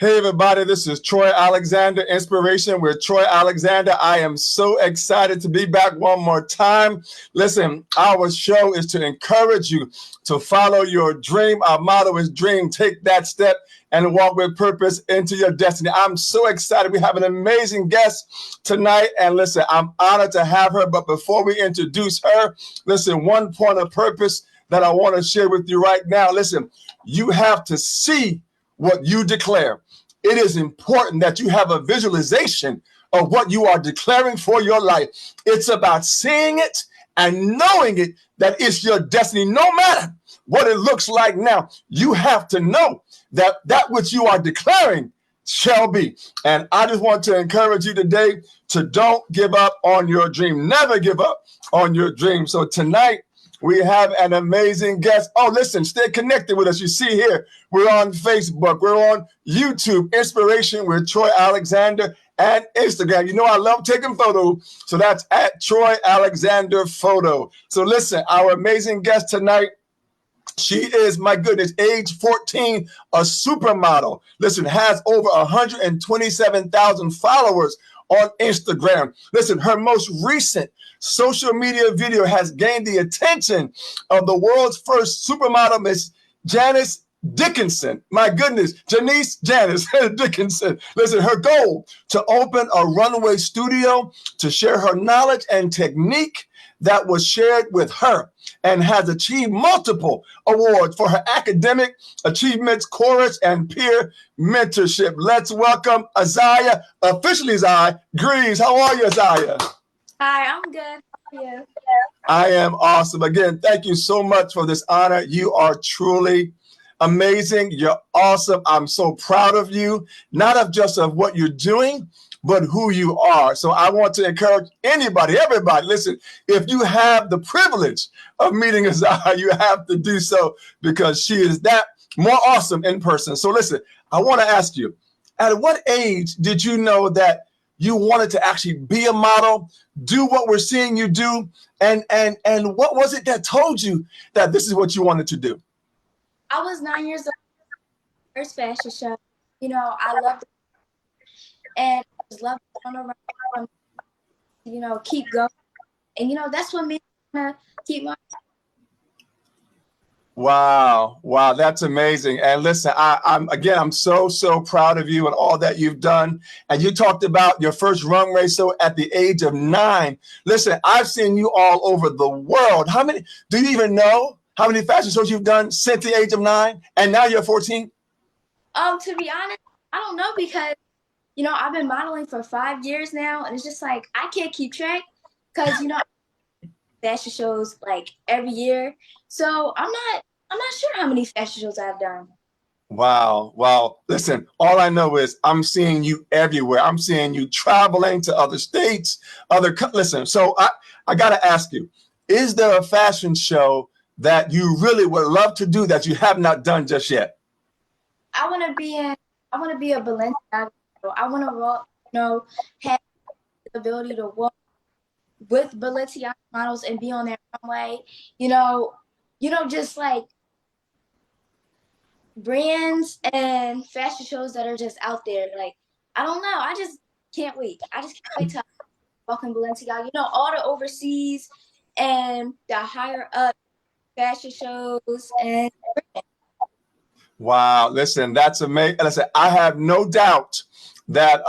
Hey everybody, this is Troy Alexander, Inspiration with Troy Alexander. I am so excited to be back one more time. Listen, our show is to encourage you to follow your dream. Our motto is dream, take that step and walk with purpose into your destiny. I'm so excited. We have an amazing guest tonight. And listen, I'm honored to have her. But before we introduce her, listen, one point of purpose that I want to share with you right now. Listen, you have to see what you declare. It is important that you have a visualization of what you are declaring for your life. It's about seeing it and knowing it, that it's your destiny. No matter what it looks like now, you have to know that that which you are declaring shall be. And I just want to encourage you today to don't give up on your dream. Never give up on your dream. So tonight, we have an amazing guest. Oh, listen, stay connected with us. You see here, we're on Facebook, we're on YouTube, Inspiration with Troy Alexander, and Instagram. You know, I love taking photos, so that's at Troy Alexander Photo. So listen, our amazing guest tonight, she is, my goodness, age 14, a supermodel. Listen, has over 127,000 followers on Instagram. Listen, her most recent social media video has gained the attention of the world's first supermodel, Miss Janice Dickinson. My goodness, Janice Dickinson. Listen, her goal to open a runway studio to share her knowledge and technique that was shared with her, and has achieved multiple awards for her academic achievements, chorus, and peer mentorship. Let's welcome AZIYA, OfficiallyZiy. GREAVES. How are you, AZIYA? Hi, I'm good. How are you? I am awesome. Again, thank you so much for this honor. You are truly amazing. You're awesome. I'm so proud of you, not of just of what you're doing, but who you are. So I want to encourage anybody, everybody, listen, if you have the privilege of meeting AZIYA, you have to do so, because she is that more awesome in person. So listen, I want to ask you, at what age did you know that you wanted to actually be a model, do what we're seeing you do, and what was it that told you that this is what you wanted to do? I was 9 years old, first fashion show. You know, I loved it, and I just loved it on around, you know, keep going. And, you know, that's what made me want to keep my. Wow, wow, that's amazing. And listen, I'm so proud of you and all that you've done. And you talked about your first runway show at the age of 9. Listen, I've seen you all over the world. How many, do you even know how many fashion shows you've done since the age of 9? And now you're 14? To be honest, I don't know, because, you know, I've been modeling for 5 years now, and it's just like I can't keep track, because, you know, fashion shows like every year. So I'm not sure how many fashion shows I've done. Wow. Well, listen, all I know is I'm seeing you everywhere. I'm seeing you traveling to other states, listen, so I got to ask you, is there a fashion show that you really would love to do that you have not done just yet? I want to be a Balenciaga. I want to, you know, have the ability to walk with Balenciaga models and be on their runway. Just like brands and fashion shows that are just out there. Like, I don't know. I just can't wait. I just can't wait to walk in Balenciaga. You know, all the overseas and the higher up fashion shows and everything. Wow, listen, that's amazing. Listen, I have no doubt that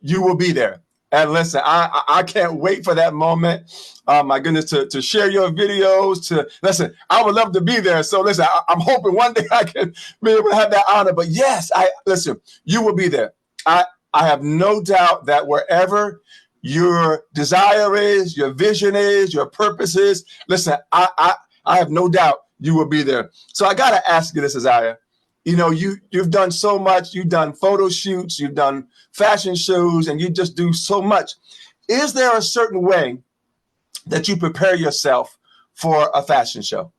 you will be there. And listen, I can't wait for that moment. My goodness, to share your videos. To listen, I would love to be there. So listen, I'm hoping one day I can be able to have that honor. But yes, listen, you will be there. I have no doubt that wherever your desire is, your vision is, your purpose is, listen, I have no doubt you will be there. So I got to ask you this, AZIYA. You know, you've done so much. You've done photo shoots, you've done fashion shows, and you just do so much. Is there a certain way that you prepare yourself for a fashion show?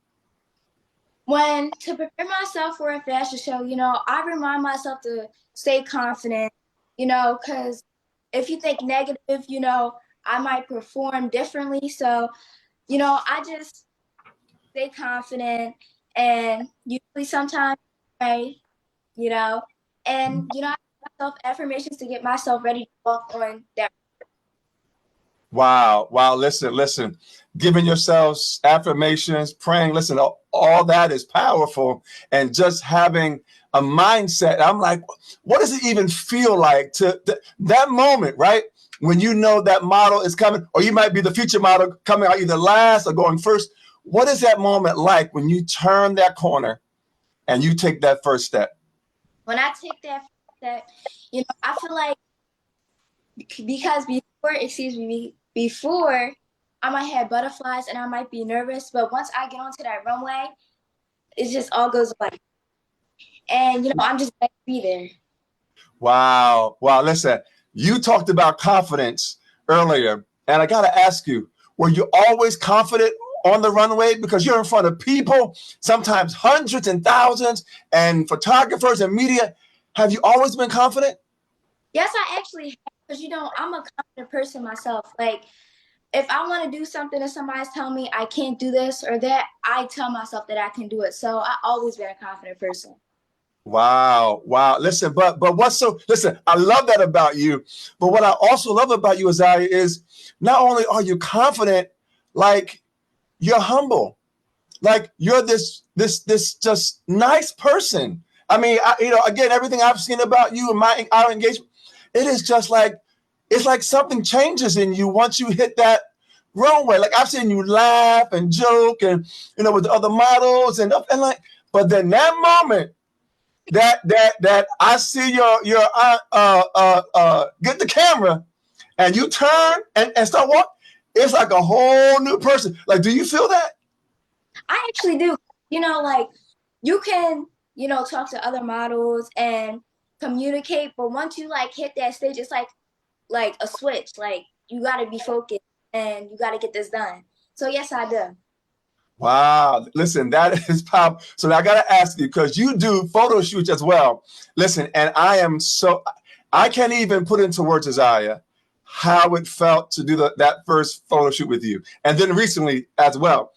To prepare myself for a fashion show, you know, I remind myself to stay confident, you know, because if you think negative, you know, I might perform differently. So, you know, I just stay confident, and usually sometimes, right, you know, and, you know, I myself affirmations to get myself ready to walk on that. Wow. Wow. Listen, giving yourselves affirmations, praying, listen, all that is powerful. And just having a mindset. I'm like, what does it even feel like to that moment, right? When you know that model is coming, or you might be the future model coming out either last or going first. What is that moment like when you turn that corner and you take that first step? When I take that first step, I feel like because before I might have butterflies and I might be nervous, but once I get onto that runway, it just all goes away. And I'm just glad to be there. Wow. Wow. Listen, you talked about confidence earlier, and I got to ask you, were you always confident on the runway? Because you're in front of people, sometimes hundreds and thousands, and photographers and media. Have you always been confident? Yes, I actually have, because I'm a confident person myself. Like, if I want to do something and somebody's telling me I can't do this or that, I tell myself that I can do it. So I always been a confident person. Wow. Wow. Listen, but listen, I love that about you. But what I also love about you, AZIYA, is not only are you confident, like you're humble. Like you're this just nice person. I mean, again, everything I've seen about you and our engagement, it is just like, it's like something changes in you once you hit that runway. Like I've seen you laugh and joke and, with the other models and like, but then that moment that I see your get the camera and you turn and start walking, it's like a whole new person. Like, do you feel that? I actually do. Like you can, talk to other models and communicate, but once you like hit that stage, it's like a switch. Like you got to be focused and you got to get this done. So yes, I do. Wow. Listen, that is powerful. So I got to ask you, because you do photo shoots as well. Listen, and I can't even put into words, AZIYA, how it felt to do that first photo shoot with you. And then recently as well.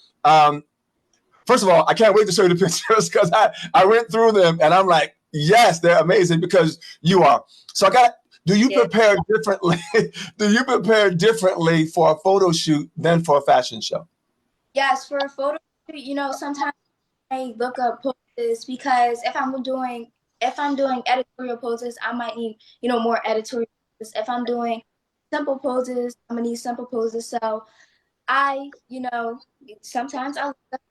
First of all, I can't wait to show you the pictures because I went through them and I'm like, yes, they're amazing because you are. So do you prepare differently? Do you prepare differently for a photo shoot than for a fashion show? Yes, for a photo shoot, sometimes I look up poses because if I'm doing editorial poses, I might need, more editorial poses. If I'm doing simple poses, I'm gonna need simple poses. So sometimes I look up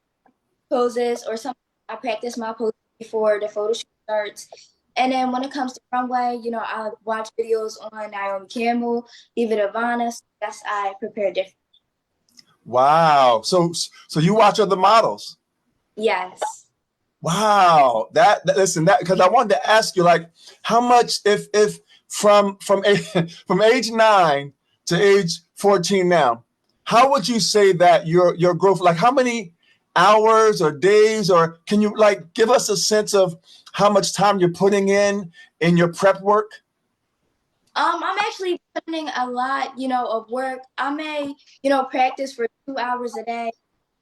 poses or sometimes I practice my poses before the photo shoot starts. And then when it comes to runway, I watch videos on Naomi Campbell, Eva Ivana. So yes, I prepare different. Wow. So you watch other models? Yes. Wow. Listen, because I wanted to ask you, like, how much if from from age 9 to age 14 now, how would you say that your growth, like how many hours or days, or can you like give us a sense of how much time you're putting in your prep work? I'm actually putting in a lot, of work. I may, practice for 2 hours a day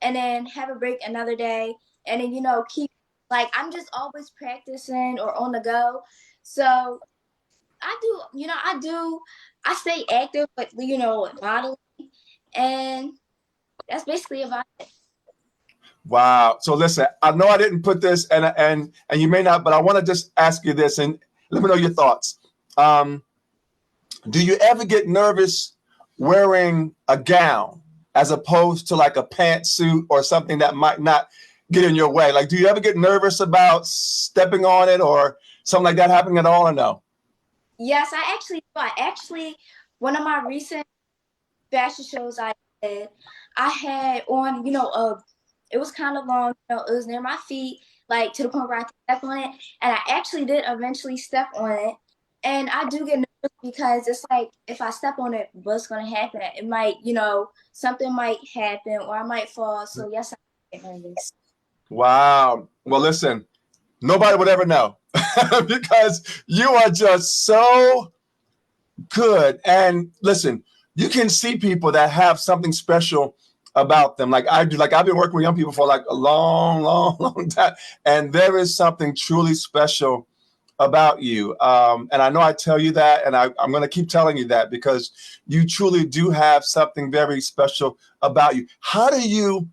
and then have a break another day and then, keep like I'm just always practicing or on the go. So I stay active with, modeling, and that's basically about it. Wow. So listen, I know I didn't put this and you may not, but I want to just ask you this and let me know your thoughts. Do you ever get nervous wearing a gown as opposed to like a pantsuit or something that might not get in your way? Like, do you ever get nervous about stepping on it or something like that happening at all or no? Yes, I actually one of my recent fashion shows I did, I had on, it was kind of long, it was near my feet, like to the point where I could step on it. And I actually did eventually step on it. And I do get nervous because it's like, if I step on it, what's going to happen? It might, something might happen or I might fall. So yes, I get nervous. Wow. Well, listen, nobody would ever know because you are just so good. And listen, you can see people that have something special about them. Like I do, like I've been working with young people for like a long, long, long time. And there is something truly special about you. And I know I tell you that, and I'm going to keep telling you that because you truly do have something very special about you. How do you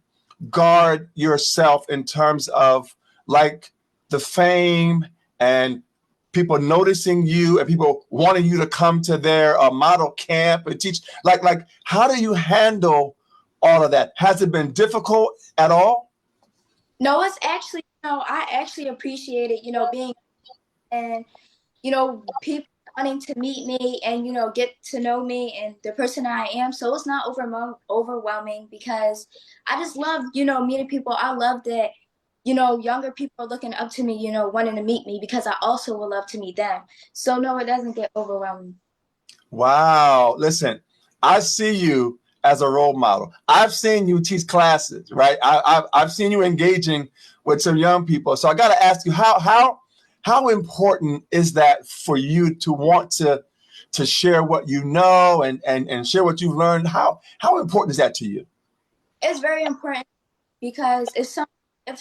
guard yourself in terms of like the fame and people noticing you and people wanting you to come to their model camp and teach? Like how do you handle all of that? Has it been difficult at all? No, it's actually, I actually appreciate it, being, and, people wanting to meet me and, get to know me and the person I am. So it's not overwhelming because I just love, meeting people. I love that, younger people are looking up to me, wanting to meet me because I also would love to meet them. So no, it doesn't get overwhelming. Wow. Listen, I see you as a role model. I've seen you teach classes, right? I've seen you engaging with some young people. So I got to ask you, how important is that for you to want to share what you know and share what you've learned? How important is that to you? It's very important because if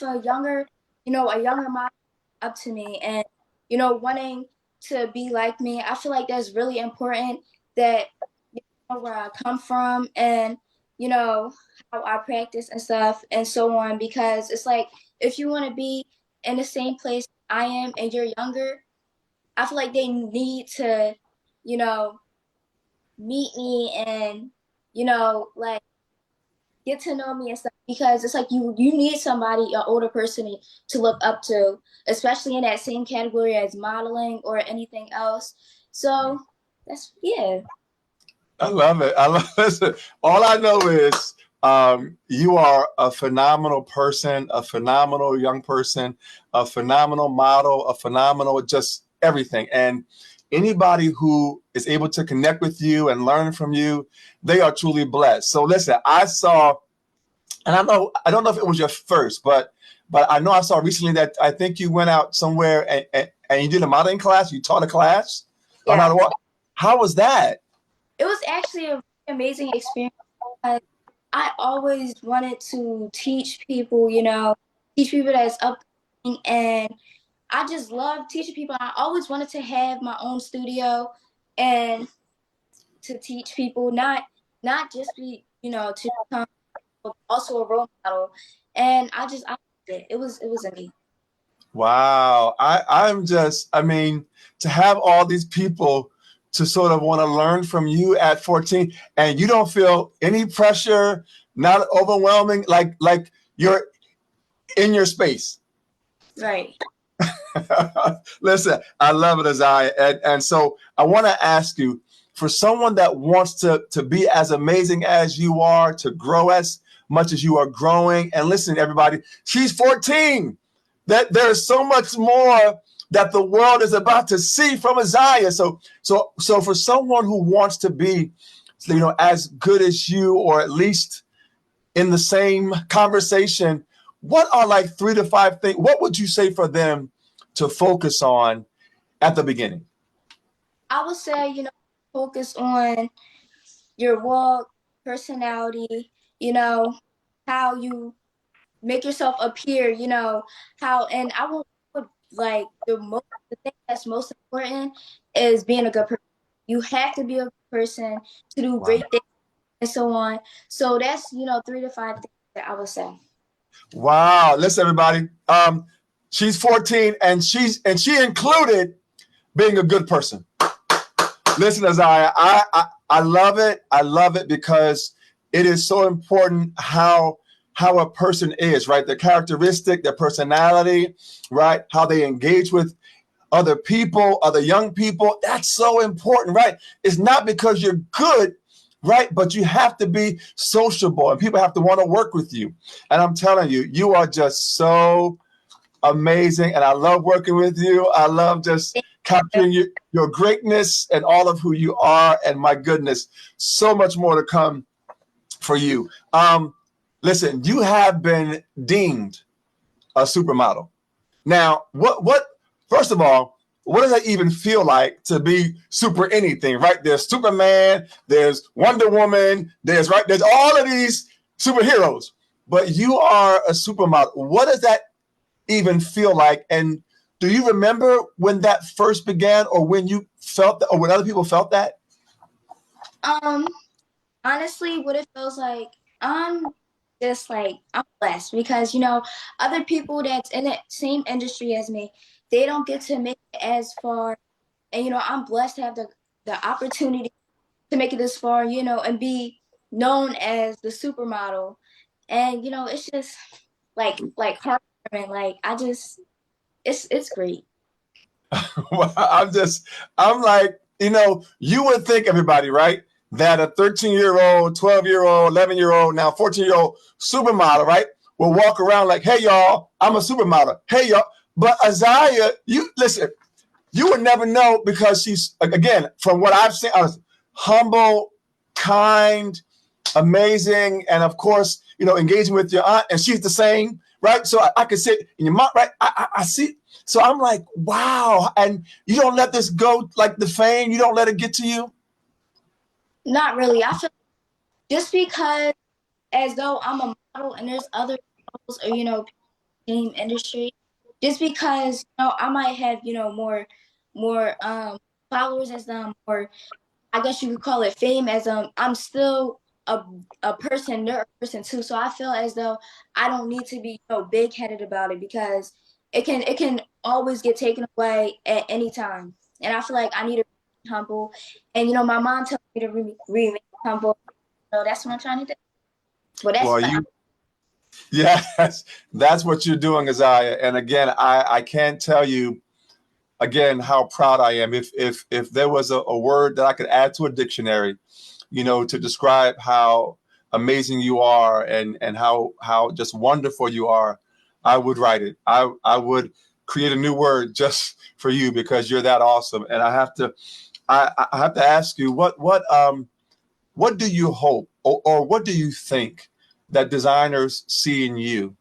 a younger mom up to me and, wanting to be like me, I feel like that's really important that, where I come from and, how I practice and stuff and so on, because it's like, if you want to be in the same place I am and you're younger, I feel like they need to, you know, meet me and, like get to know me and stuff because it's like you need somebody, an older person to look up to, especially in that same category as modeling or anything else. So that's, yeah. I love it. I love listen. All I know is you are a phenomenal person, a phenomenal young person, a phenomenal model, a phenomenal just everything. And anybody who is able to connect with you and learn from you, they are truly blessed. So listen, I saw, and I don't know if it was your first, but I know I saw recently that I think you went out somewhere and you did a modeling class. You taught a class on how Yeah. to walk. How was that? It was actually a really amazing experience because I always wanted to teach people, teach people that's upcoming, and I just love teaching people. I always wanted to have my own studio and to teach people, not just be, to become also a role model. And I loved it. It was amazing. Wow. I'm just, I mean, to have all these people to sort of want to learn from you at 14 and you don't feel any pressure, not overwhelming, like you're in your space. Right. Listen, I love it, AZIYA. And so I want to ask you, for someone that wants to be as amazing as you are, to grow as much as you are growing, and listen, everybody, she's 14. That there is so much more that the world is about to see from AZIYA. So for someone who wants to be, as good as you, or at least in the same conversation, what are like 3 to 5 things? What would you say for them to focus on at the beginning? I would say, focus on your walk, personality, how you make yourself appear, how, and I would like the thing that's most important is being a good person. You have to be a good person to do great things and so on. So that's, 3 to 5 things that I would say. Wow. Listen, everybody. She's 14 and she included being a good person. Listen, AZIYA, I love it. I love it because it is so important how a person is, right? Their characteristic, their personality, right? How they engage with other people, other young people. That's so important, right? It's not because you're good, right? But you have to be sociable and people have to want to work with you. And I'm telling you, you are just so amazing. And I love working with you. I love just capturing your greatness and all of who you are. And my goodness, so much more to come for you. Listen, you have been deemed a supermodel. Now, what first of all, what does that even feel like to be super anything, right? There's Superman, there's Wonder Woman, there's all of these superheroes, but you are a supermodel. What does that even feel like? And Do you remember when that first began, or when you felt that, or when other people felt that? Honestly, what it feels like, I'm just like, I'm blessed because, you know, other people that's in the same industry as me, they don't get to make it as far. And, you know, I'm blessed to have the opportunity to make it this far, you know, and be known as the supermodel. And, you know, it's just like heartwarming. Like, it's great. Well, I'm like, you know, you would think, everybody, right, that a 13-year-old, 12-year-old, 11-year-old, now 14-year-old supermodel, right, will walk around like, hey, y'all, I'm a supermodel. Hey, y'all. But AZIYA, you listen, you would never know, because she's, again, from what I've seen, I was humble, kind, amazing, and of course, you know, engaging with your aunt, and she's the same, right? So I could sit in your mom, right? I see. So I'm like, wow. And you don't let this go, like the fame, you don't let it get to you? Not really. I feel just because as though I'm a model and there's other models or, you know, same industry, just because, you know, I might have, you know, more followers as them, or I guess you could call it fame as I'm still a person, they're a person too. So I feel as though I don't need to be, you know, big headed about it, because it can always get taken away at any time. And I feel like I need to be humble. And you know, my mom told me to remain humble. So that's what I'm trying to do. Well, that's Well, what yes, that's what you're doing, AZIYA. And again, I can't tell you, again, how proud I am. If there was a word that I could add to a dictionary, you know, to describe how amazing you are, and how just wonderful you are, I would write it. I would create a new word just for you, because you're that awesome. And I have to ask you, what do you hope, or what do you think that designers see in you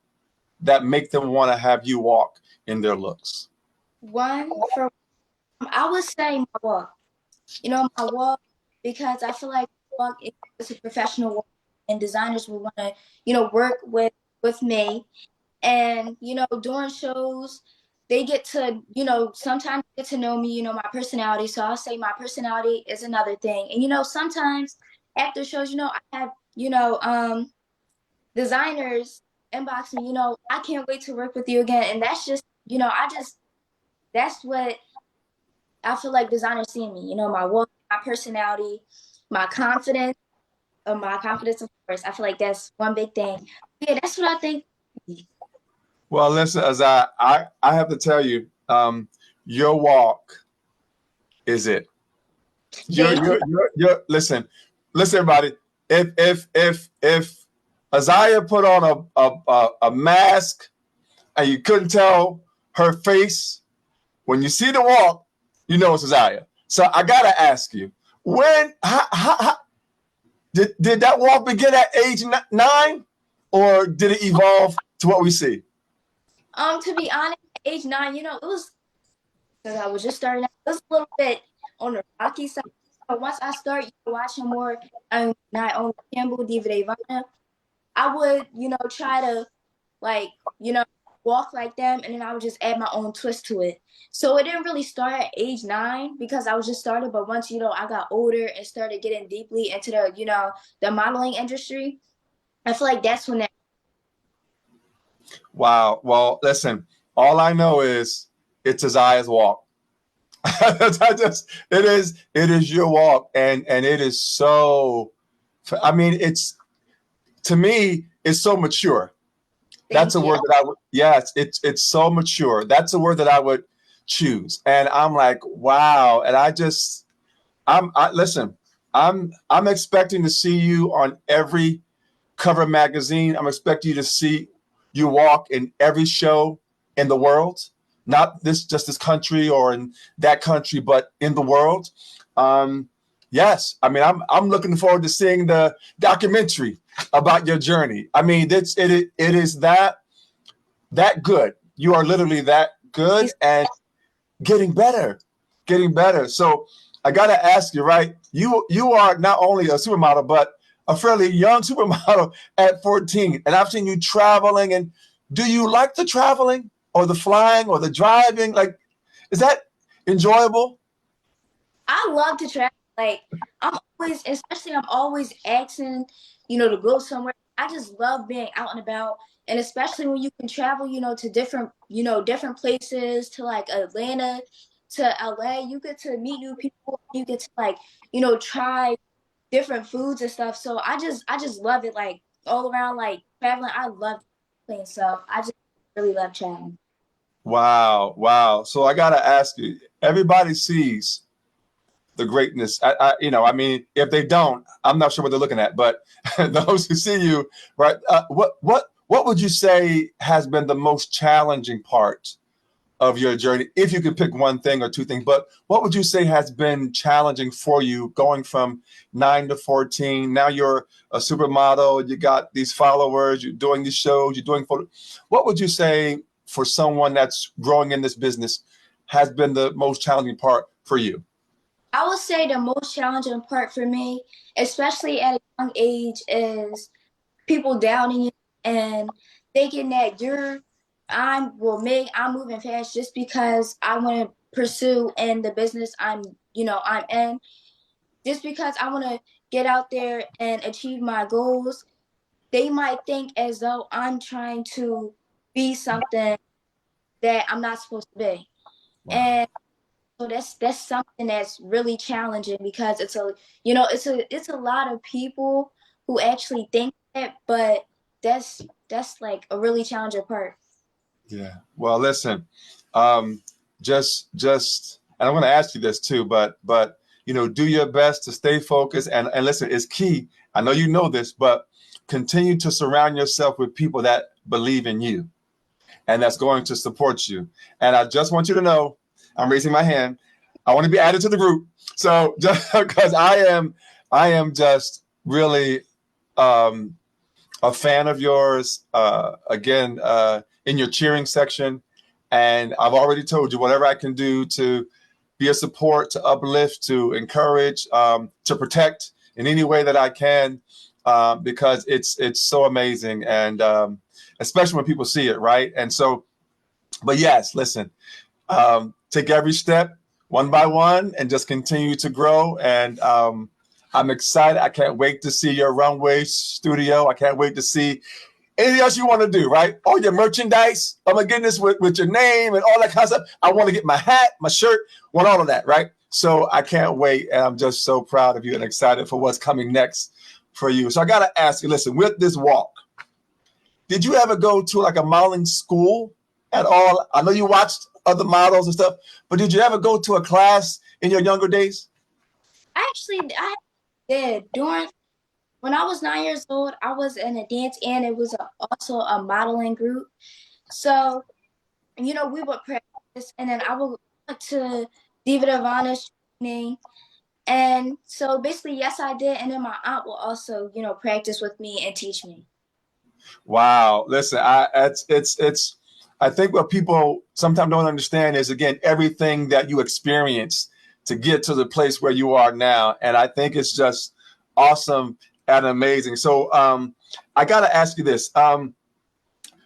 that make them want to have you walk in their looks? one for I would say my walk. You know, my walk, because I feel like walk is a professional walk, and designers will want to, you know, work with me. And, you know, during shows, they get to, you know, sometimes get to know me, you know, my personality. So I'll say my personality is another thing. And, you know, sometimes after shows, you know, I have, you know, designers inbox me, you know, I can't wait to work with you again. And that's just, you know, that's what I feel like designers see in me, you know, my work, my personality, my confidence, of course. I feel like that's one big thing. Yeah, that's what I think. Well, listen, as I have to tell you, your walk is it. Thank you. Listen, everybody. If AZIYA put on a mask and you couldn't tell her face, when you see the walk, you know it's AZIYA. So I gotta ask you, how did that walk begin at age 9, or did it evolve to what we see? To be honest, age 9, you know, it was because I was just starting out. It was a little bit on the rocky side. But once I start, you know, watching more, not only Campbell, David Avana, I would, you know, try to like, you know, walk like them, and then I would just add my own twist to it. So it didn't really start at age 9 because I was just started, but once, you know, I got older and started getting deeply into the, you know, the modeling industry, I feel like that's when that. Wow. Well, listen, all I know is it's AZIYA's walk. It is your walk, and it is so, I mean, it's, to me, it's so mature. That's Thank a you. word that I would, yes, it's so mature. That's a word that I would choose. And I'm like, wow. And listen, I'm expecting to see you on every cover magazine. I'm expecting you to see you walk in every show in the world, not just this country or in that country, but in the world. Yes, I mean, I'm looking forward to seeing the documentary about your journey. I mean, it is that good. You are literally that good, and getting better, getting better. So I got to ask you, right? You are not only a supermodel, but a fairly young supermodel at 14. And I've seen you traveling. And do you like the traveling? or the flying or the driving? Like, is that enjoyable? I love to travel. Like I'm always asking, to go somewhere. I just love being out and about, and especially when you can travel, to different places, to like Atlanta, to LA. You get to meet new people. You get to like, try different foods and stuff. So I just love it. Like all around, like traveling. I love traveling. So I just really love traveling. Wow, wow. So I gotta ask you, everybody sees the greatness. I mean, if they don't, I'm not sure what they're looking at, but those who see you, right? What would you say has been the most challenging part of your journey? If you could pick one thing or two things, but what would you say has been challenging for you going from 9 to 14? Now you're a supermodel, you got these followers, you're doing these shows, you're doing photo. What would you say for someone that's growing in this business has been the most challenging part for you? I would say the most challenging part for me, especially at a young age, is people doubting you and thinking that I'm moving fast just because I want to pursue in the business I'm in, just because I want to get out there and achieve my goals. They might think as though I'm trying to be something that I'm not supposed to be. Wow. And so that's something that's really challenging because it's a lot of people who actually think that, but that's like a really challenging part. Yeah. Well, listen, um, and I'm going to ask you this too, but do your best to stay focused and listen. It's key. I know you know this, but continue to surround yourself with people that believe in you and that's going to support you. And I just want you to know, I'm raising my hand. I want to be added to the group. So just because I am just really um, a fan of yours. Again, in your cheering section, and I've already told you whatever I can do to be a support, to uplift, to encourage, to protect in any way that I can, because it's so amazing, and especially when people see it, right? And so, but yes, listen, take every step one by one and just continue to grow. And I'm excited. I can't wait to see your runway studio. I can't wait to see anything else you want to do, right? All your merchandise, oh my goodness, with your name and all that kind of stuff. I want to get my hat, my shirt, want all of that, right? So I can't wait. And I'm just so proud of you and excited for what's coming next for you. So I got to ask you, listen, with this walk, did you ever go to like a modeling school at all? I know you watched other models and stuff, but did you ever go to a class in your younger days? I did during when I was 9 years old. I was in a dance and it was also a modeling group. So we would practice, and then I would go to Diva Divana's training. And so basically, yes, I did. And then my aunt will also, practice with me and teach me. Wow. Listen, it's I think what people sometimes don't understand is, again, everything that you experience to get to the place where you are now. And I think it's just awesome and amazing. So I got to ask you this.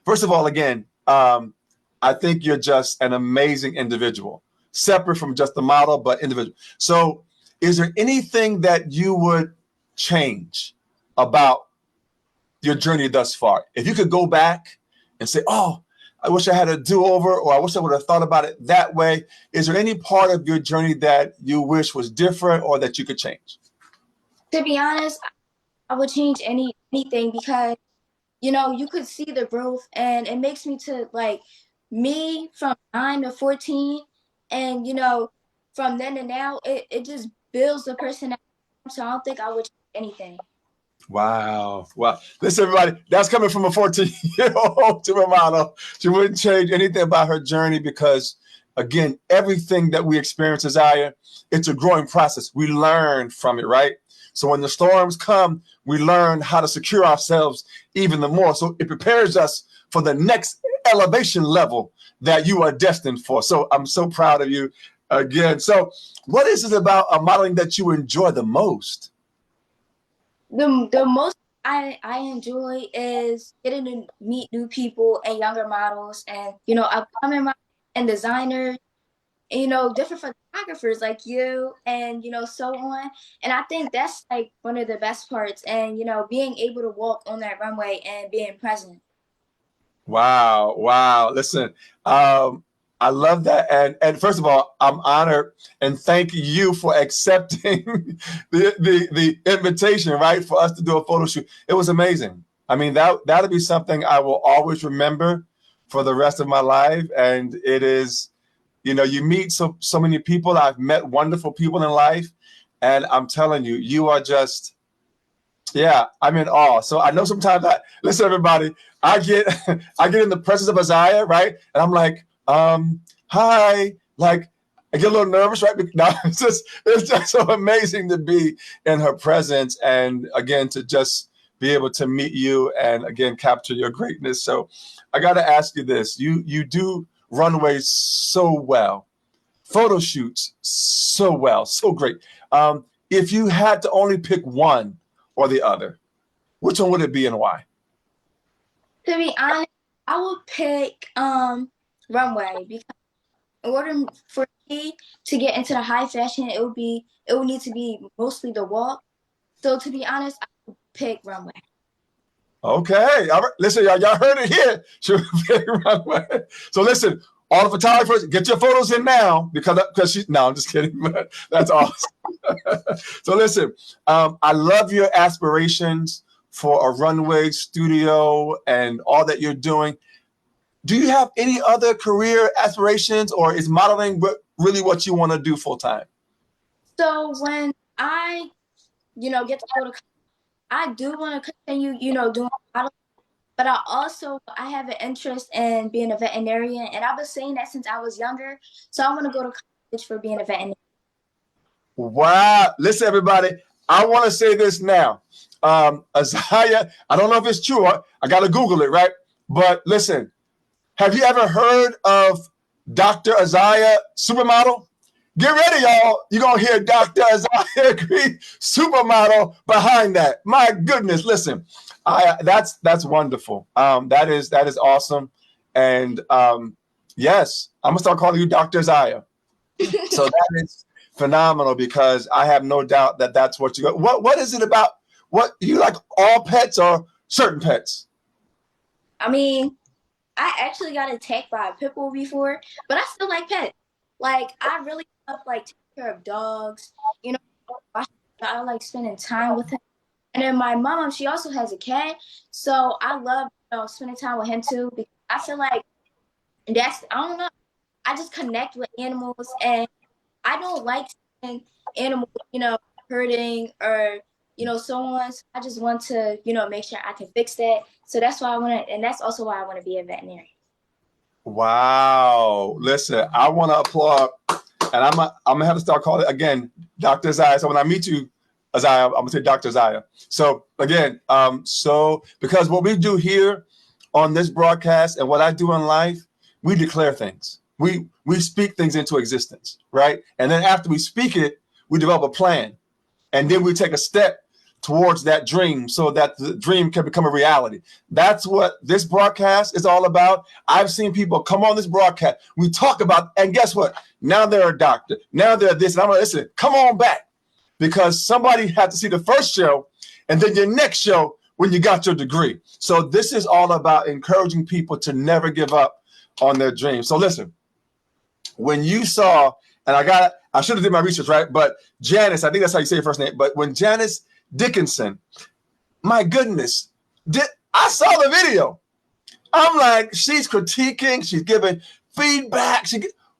First of all, again, I think you're just an amazing individual, separate from just the model, but individual. So is there anything that you would change about your journey thus far? If you could go back and say, oh, I wish I had a do-over, or I wish I would have thought about it that way. Is there any part of your journey that you wish was different or that you could change? To be honest, I would change anything because, you could see the growth, and it makes me to like me from 9 to 14. And, from then to now, it just builds the person. So I don't think I would change anything. Wow. Wow. Listen, everybody, that's coming from a 14-year-old to a model. She wouldn't change anything about her journey because, again, everything that we experience as AZIYA, it's a growing process. We learn from it, right? So when the storms come, we learn how to secure ourselves even the more. So it prepares us for the next elevation level that you are destined for. So I'm so proud of you again. So what is it about modeling that you enjoy the most? The most I enjoy is getting to meet new people and younger models and, upcoming models and designers, and, different photographers like you and, so on. And I think that's like one of the best parts and, being able to walk on that runway and being present. Wow. Wow. Listen, I love that. And first of all, I'm honored and thank you for accepting the invitation, right, for us to do a photo shoot. It was amazing. I mean, that'll be something I will always remember for the rest of my life. And it is, you meet so many people. I've met wonderful people in life. And I'm telling you, you are just, yeah, I'm in awe. So I know sometimes listen, everybody, I get I get in the presence of AZIYA, right? And I'm like, hi, like I get a little nervous, right? No, it's just so amazing to be in her presence and again to just be able to meet you and again capture your greatness. So I got to ask you this: you do runways so well, photo shoots so well, so great. If you had to only pick one or the other, which one would it be and why? To be honest, I would pick runway because in order for me to get into the high fashion, it would need to be mostly the walk. So to be honest, I would pick runway. Okay, all right. Listen, y'all heard it here. Runway. So listen, all the photographers, get your photos in now because she's no, I'm just kidding. That's awesome. So listen, I love your aspirations for a runway studio and all that you're doing. Do you have any other career aspirations, or is modeling really what you want to do full time? So when I, get to go to college, I do want to continue, doing modeling, but I have an interest in being a veterinarian, and I've been saying that since I was younger. So I want to go to college for being a veterinarian. Wow. Listen, everybody, I want to say this now. AZIYA, I don't know if it's true. I got to Google it, right? But listen, have you ever heard of Dr. AZIYA supermodel? Get ready, y'all. You're going to hear Dr. AZIYA supermodel behind that. My goodness, listen, that's wonderful. That is awesome. And yes, I'm going to start calling you Dr. AZIYA. So that is phenomenal because I have no doubt that that's what you got. What is it about? What you like, all pets or certain pets? I mean, I actually got attacked by a pit bull before, but I still like pets. Like I really love like taking care of dogs. I like spending time with him. And then my mom, she also has a cat, so I love spending time with him too because I feel like I don't know, I just connect with animals, and I don't like seeing animals, hurting or so on. So I just want to make sure I can fix that. So that's why I want to, and that's also why I want to be a veterinarian. Wow. Listen, I want to applaud, and I'm gonna have to start calling it again, Dr. AZIYA. So when I meet you, AZIYA, I'm gonna say Dr. AZIYA. So again, because what we do here on this broadcast and what I do in life, we declare things. We speak things into existence, right? And then after we speak it, we develop a plan, and then we take a step towards that dream so that the dream can become a reality. That's what this broadcast is all about. I've seen people come on this broadcast. We talk about, and guess what? Now they're a doctor. Now they're this. And I'm like, listen, come on back, because somebody had to see the first show and then your next show when you got your degree. So this is all about encouraging people to never give up on their dreams. So listen, when you saw, and I should have did my research, right? But Janice, I think that's how you say your first name. But when Janice Dickinson, my goodness, I saw the video. I'm like, she's critiquing, she's giving feedback.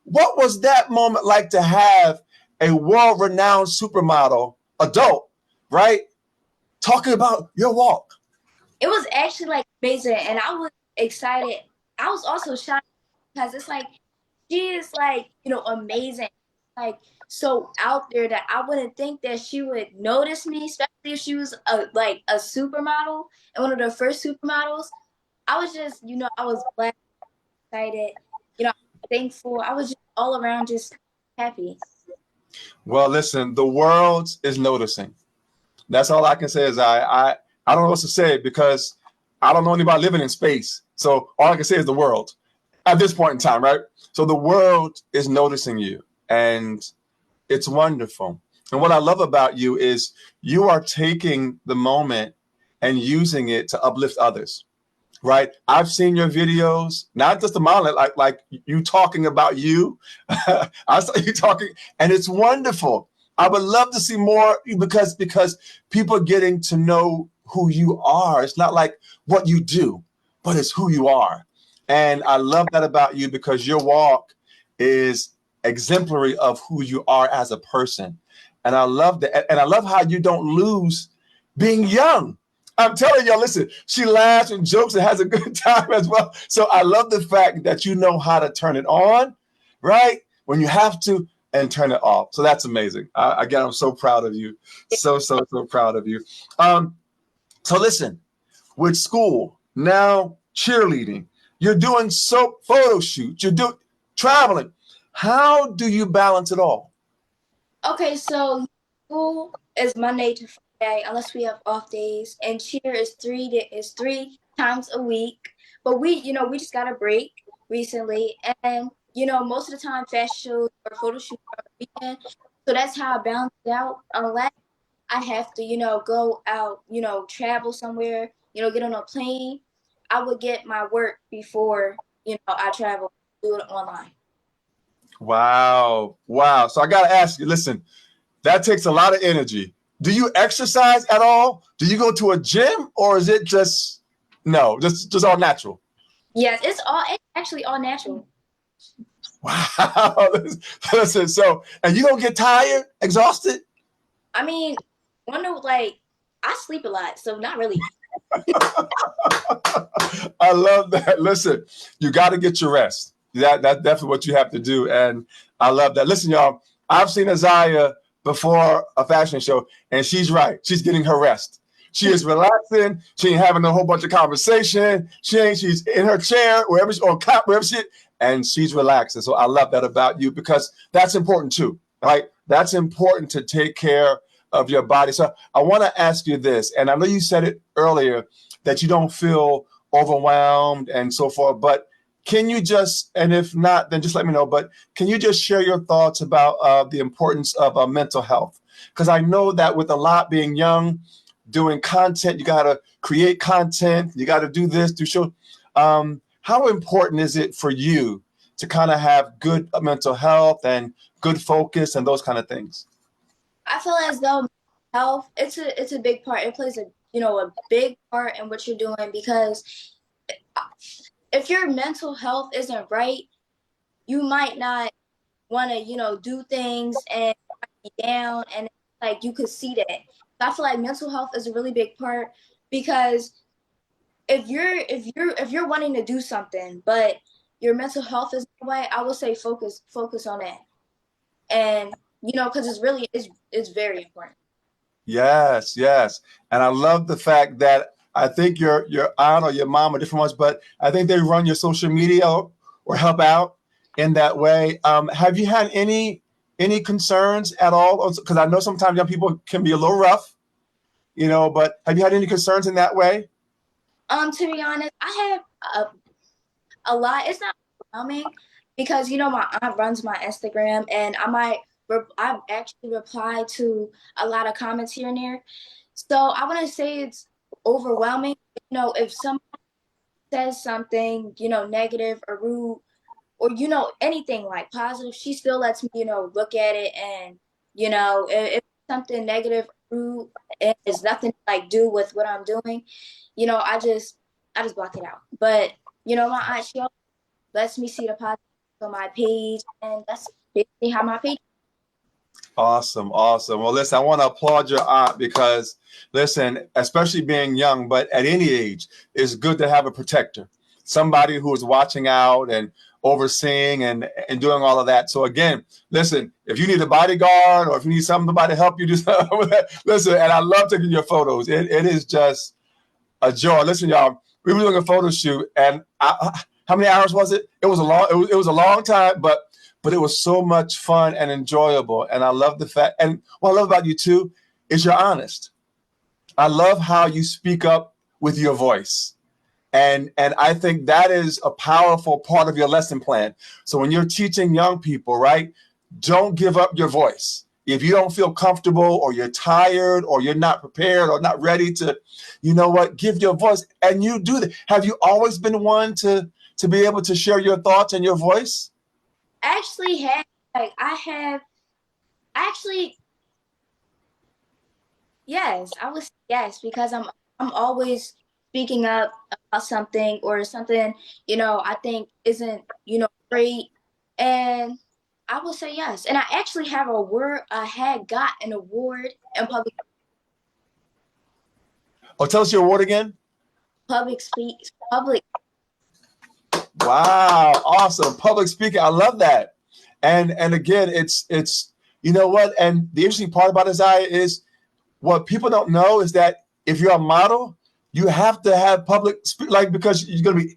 What was that moment like to have a world-renowned supermodel, adult, right, talking about your walk? It was actually like amazing, and I was excited. I was also shocked because it's like she is like amazing, like so out there that I wouldn't think that she would notice me, especially if she was a supermodel and one of the first supermodels. I was just I was glad, excited, thankful. I was just all around just happy. Well, listen, the world is noticing. That's all I can say is I don't know what to say because I don't know anybody living in space. So all I can say is the world at this point in time, right? So the world is noticing you, and it's wonderful. And what I love about you is you are taking the moment and using it to uplift others, right? I've seen your videos, not just the modeling, like you talking about you. I saw you talking, and it's wonderful. I would love to see more because people are getting to know who you are. It's not like what you do, but it's who you are. And I love that about you because your walk is exemplary of who you are as a person. And I love that. And I love how you don't lose being young. I'm telling y'all, listen, she laughs and jokes and has a good time as well. So I love the fact that you know how to turn it on, right? When you have to, and turn it off. So that's amazing. Again, I'm so proud of you. So proud of you. So listen, with school, now cheerleading, you're doing photo shoots, you're doing traveling. How do you balance it all? Okay, so school is Monday to Friday, unless we have off days, and cheer is three times a week. But we just got a break recently, and most of the time, fashion shows or photo shoots are on the weekend. So that's how I balance it out. Unless I have to, go out, travel somewhere, get on a plane, I would get my work before, I travel, do it online. Wow. Wow. So I got to ask you, listen, that takes a lot of energy. Do you exercise at all? Do you go to a gym, or is it just all natural? Yes, it's actually all natural. Wow. Listen, so, and you don't get tired, exhausted? I mean, I sleep a lot, so not really. I love that. Listen, you got to get your rest. That's definitely what you have to do. And I love that. Listen, y'all, I've seen AZIYA before a fashion show, and she's right. She's getting her rest. She is relaxing. She ain't having a whole bunch of conversation. She's in her chair, wherever she, and she's relaxing. So I love that about you because that's important too, right? That's important to take care of your body. So I want to ask you this, and I know you said it earlier that you don't feel overwhelmed and so forth, but can you just, and if not, then just let me know, but can you just share your thoughts about the importance of mental health? Because I know that with a lot being young, doing content, you got to create content, you got to do this, do show. How important is it for you to kind of have good mental health and good focus and those kind of things? I feel as though health, it's a big part. It plays a big part in what you're doing, because if your mental health isn't right, you might not want to, do things and be down, and like you could see that. So I feel like mental health is a really big part, because if you're wanting to do something, but your mental health is the way, I would say focus on that. And because it's very important. Yes, yes. And I love the fact that I think your aunt or your mom or different ones, but I think they run your social media or help out in that way. Have you had any concerns at all? Because I know sometimes young people can be a little rough, but have you had any concerns in that way? To be honest, I have a lot. It's not overwhelming, because my aunt runs my Instagram, and I've actually replied to a lot of comments here and there. So I wouldn't say it's overwhelming. If someone says something, negative or rude, or anything like positive, she still lets me, look at it, and if something negative or rude, it has nothing to do with what I'm doing, I just block it out. But my aunt, she lets me see the positive on my page, and that's basically how my page. Awesome, awesome. Well, listen, I want to applaud your aunt because, listen, especially being young, but at any age, it's good to have a protector, somebody who is watching out and overseeing and doing all of that. So again, listen, if you need a bodyguard or if you need somebody to help you do something with that, listen, and I love taking your photos. It is just a joy. Listen, y'all, we were doing a photo shoot, and how many hours was it? It was a long time, but it was so much fun and enjoyable. And I love the fact, and what I love about you too is you're honest. I love how you speak up with your voice. And I think that is a powerful part of your lesson plan. So when you're teaching young people, right, don't give up your voice. If you don't feel comfortable or you're tired or you're not prepared or not ready to, you know what, give your voice. And you do that. Have you always been one to be able to share your thoughts and your voice? Actually have like I have actually yes, I was yes, because I'm always speaking up about something or something, I think isn't, great. And I will say yes. And I actually have a word I had got an award in Oh, tell us your award again. public. Wow, awesome. Public speaking. I love that. And again, it's you know what? And the interesting part about AZIYA is what people don't know is that if you're a model, you have to have public speak, like, because you're going to be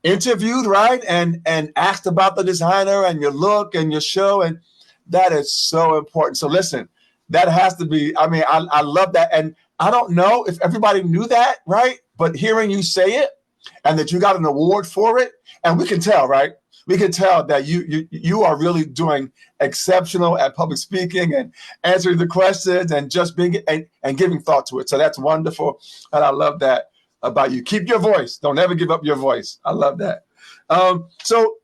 interviewed, right? And asked about the designer and your look and your show. And that is so important. So listen, that has to be, I mean, I love that. And I don't know if everybody knew that, right? But hearing you say it and that you got an award for it, and we can tell, right? We can tell that you are really doing exceptional at public speaking and answering the questions and just being and giving thought to it. So that's wonderful. And I love that about you. Keep your voice. Don't ever give up your voice. I love that. So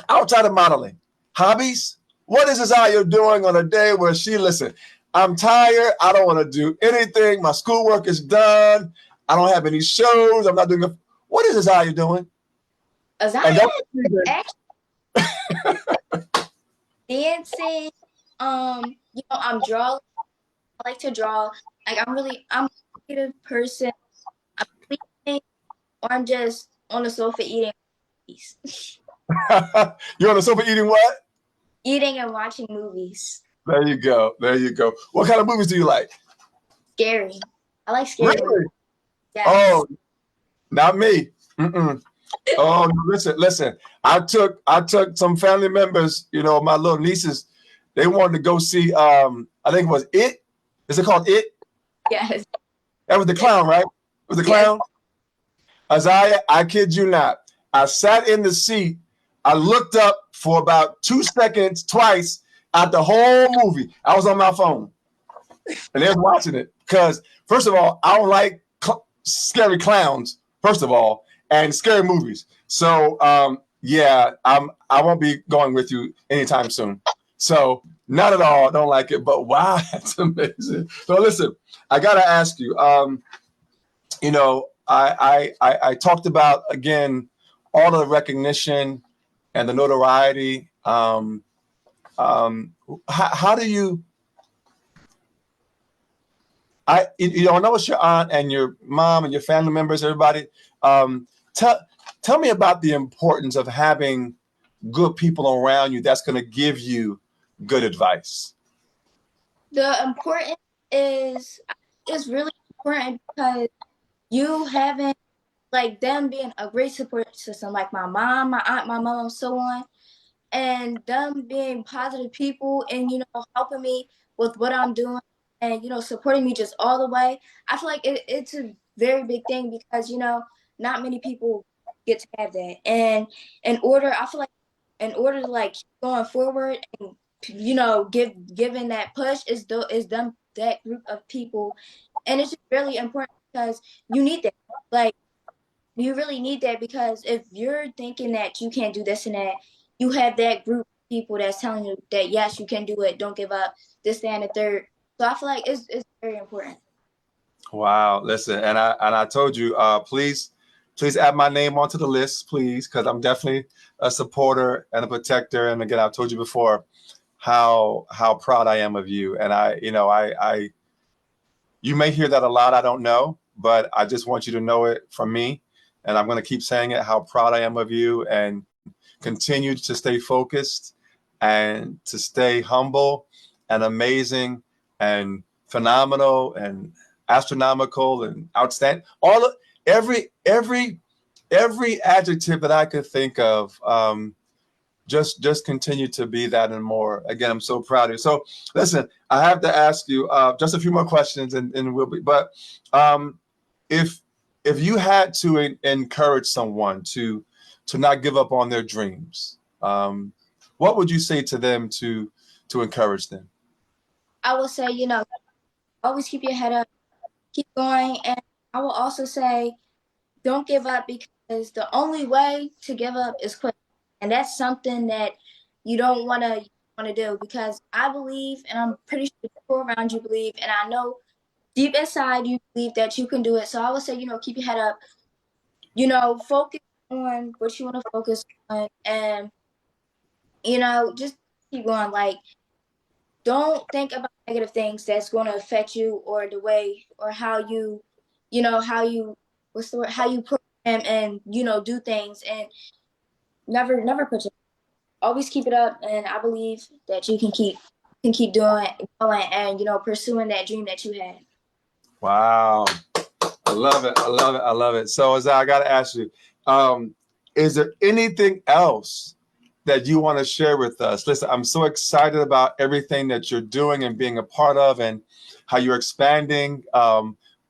outside of modeling, hobbies, what is AZIYA doing on a day where listen, I'm tired. I don't want to do anything. My schoolwork is done. I don't have any shows. I'm not doing what is AZIYA doing? AZIYA is actually dancing. I'm drawing. I like to draw. Like I'm a creative person. I'm sleeping, or I'm just on the sofa eating. You're on the sofa eating what? Eating and watching movies. There you go. There you go. What kind of movies do you like? Scary. I like scary movies. Yes. Oh, not me. Mm-mm. Oh, listen. I took some family members, my little nieces, they wanted to go see, I think it was It. Is it called It? Yes. That was the clown, right? Was the clown? Yes. AZIYA, I kid you not. I sat in the seat. I looked up for about 2 seconds twice at the whole movie. I was on my phone. And they was watching it. Because, first of all, I don't like scary clowns, first of all, and scary movies. So, yeah, I won't be going with you anytime soon. So, not at all. I don't like it. But, wow, that's amazing. So, listen, I got to ask you, I talked about, again, all of the recognition and the notoriety. How do you, I know it's your aunt and your mom and your family members, everybody. Tell me about the importance of having good people around you that's going to give you good advice. The importance is really important because you having like them being a great support system, like my mom, my aunt, my mom, and so on, and them being positive people and helping me with what I'm doing and supporting me just all the way. I feel like it's a very big thing because not many people get to have that. And I feel like in order to like keep going forward and giving that push is them, that group of people. And it's just really important because you need that. Like, you really need that because if you're thinking that you can't do this and that, you have that group of people that's telling you that yes, you can do it, don't give up, this, that, and the third. So I feel like it's very important. Wow, listen, and I told you, please add my name onto the list, please, because I'm definitely a supporter and a protector. And again, I've told you before how proud I am of you. And I you may hear that a lot, I don't know, but I just want you to know it from me. And I'm going to keep saying it, how proud I am of you, and continue to stay focused and to stay humble and amazing and phenomenal and astronomical and outstanding. Every adjective that I could think of, just continue to be that and more. Again, I'm so proud of you. So listen, I have to ask you just a few more questions, and we'll be. But if you had to encourage someone to not give up on their dreams, what would you say to them to encourage them? I will say, you know, always keep your head up, keep going, and I will also say, don't give up, because the only way to give up is quit, and that's something that you don't want to do, because I believe, and I'm pretty sure people around you believe, and I know deep inside you believe that you can do it. So I would say, you know, keep your head up, you know, focus on what you want to focus on, and you know, just keep going. Like, don't think about negative things that's going to affect you, or the way, or how you know, how you, what's the word, how you program and, you know, do things, and never put your, always keep it up. And I believe that you can keep doing, going, and, you know, pursuing that dream that you had. Wow. I love it. I love it. I love it. So as I got to ask you, is there anything else that you want to share with us? Listen, I'm so excited about everything that you're doing and being a part of, and how you're expanding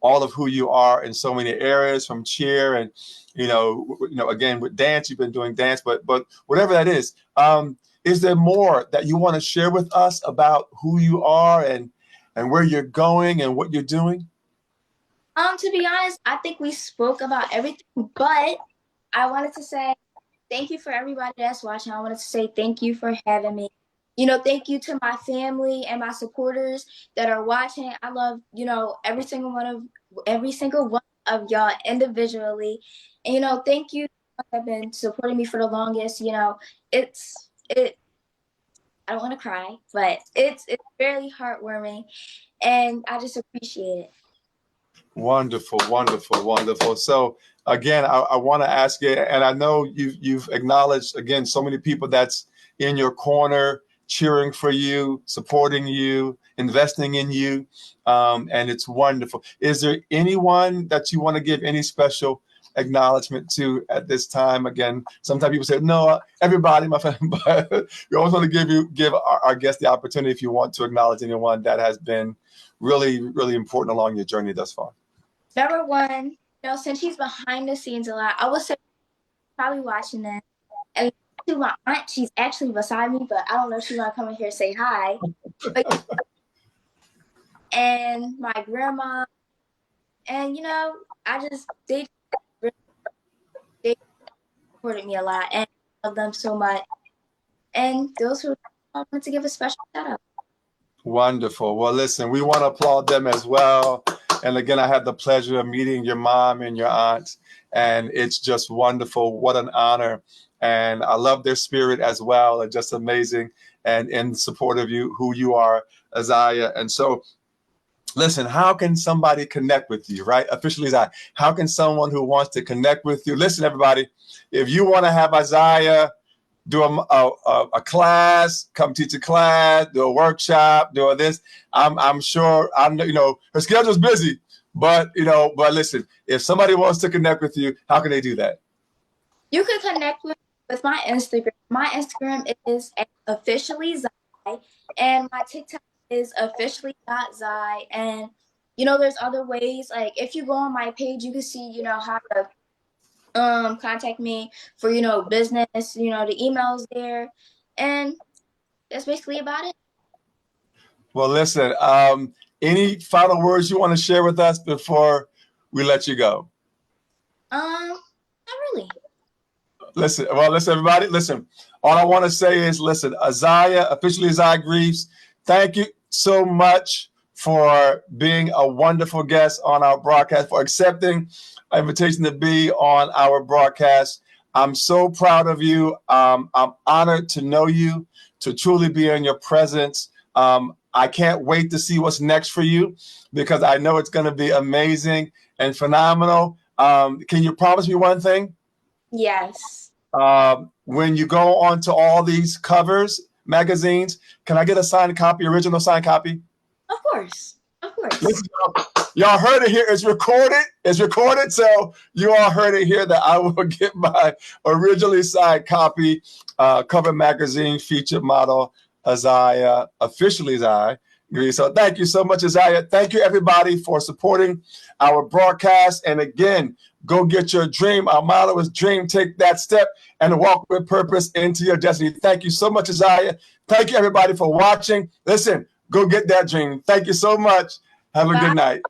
all of who you are in so many areas, from cheer and, you know, again, with dance, you've been doing dance, but whatever that is there more that you want to share with us about who you are and where you're going and what you're doing? To be honest, I think we spoke about everything, but I wanted to say thank you for everybody that's watching. I wanted to say thank you for having me. You know, thank you to my family and my supporters that are watching. I love, you know, every single one of y'all individually. And, you know, thank you have been supporting me for the longest. You know, it I don't want to cry, but it's very heartwarming, and I just appreciate it. Wonderful, wonderful, wonderful. So again, I want to ask you, and I know you've acknowledged again so many people that's in your corner, cheering for you, supporting you, investing in you, and it's wonderful. Is there anyone that you want to give any special acknowledgement to at this time? Again, sometimes people say no, everybody, my friend, but we always want to give our guests the opportunity, if you want to acknowledge anyone that has been really, really important along your journey thus far. Number one, you know, since he's behind the scenes a lot, I would say probably watching this. And to my aunt, she's actually beside me, but I don't know if she's gonna come in here and say hi. But, and my grandma, and you know, they supported me a lot, and I love them so much. And those who I wanted to give a special shout out. Wonderful. Well, listen, we want to applaud them as well. And again, I had the pleasure of meeting your mom and your aunt, and it's just wonderful. What an honor. And I love their spirit as well. And just amazing, and in support of you, who you are, AZIYA. And so, listen, how can somebody connect with you, right? OfficiallyZiy. How can someone who wants to connect with you? Listen, everybody, if you want to have AZIYA do a class, come teach a class, do a workshop, do this, I'm sure, you know, her schedule's busy, but but listen, if somebody wants to connect with you, how can they do that? You can connect with my Instagram. My Instagram is OfficiallyZiy, and my TikTok is officially.ziy. And you know, there's other ways. Like, if you go on my page, you can see, you know, how to contact me for, you know, business, you know, the emails there, and that's basically about it. Well, listen, any final words you want to share with us before we let you go? Not really. Listen, everybody, listen, all I want to say is, listen, AZIYA, OfficiallyZiy GREAVES, thank you so much for being a wonderful guest on our broadcast, for accepting an invitation to be on our broadcast. I'm so proud of you. I'm honored to know you, to truly be in your presence. I can't wait to see what's next for you, because I know it's going to be amazing and phenomenal. Can you promise me one thing? Yes. When you go onto all these covers, magazines, can I get a signed copy, original signed copy? Of course. Of course. Listen, y'all heard it here. It's recorded. It's recorded. So you all heard it here that I will get my originally signed copy, cover magazine featured model, AZIYA, officially Ziy. So thank you so much, AZIYA. Thank you, everybody, for supporting our broadcast. And again, go get your dream. Our motto is dream, take that step, and walk with purpose into your destiny. Thank you so much, AZIYA. Thank you, everybody, for watching. Listen, go get that dream. Thank you so much. Have a good night.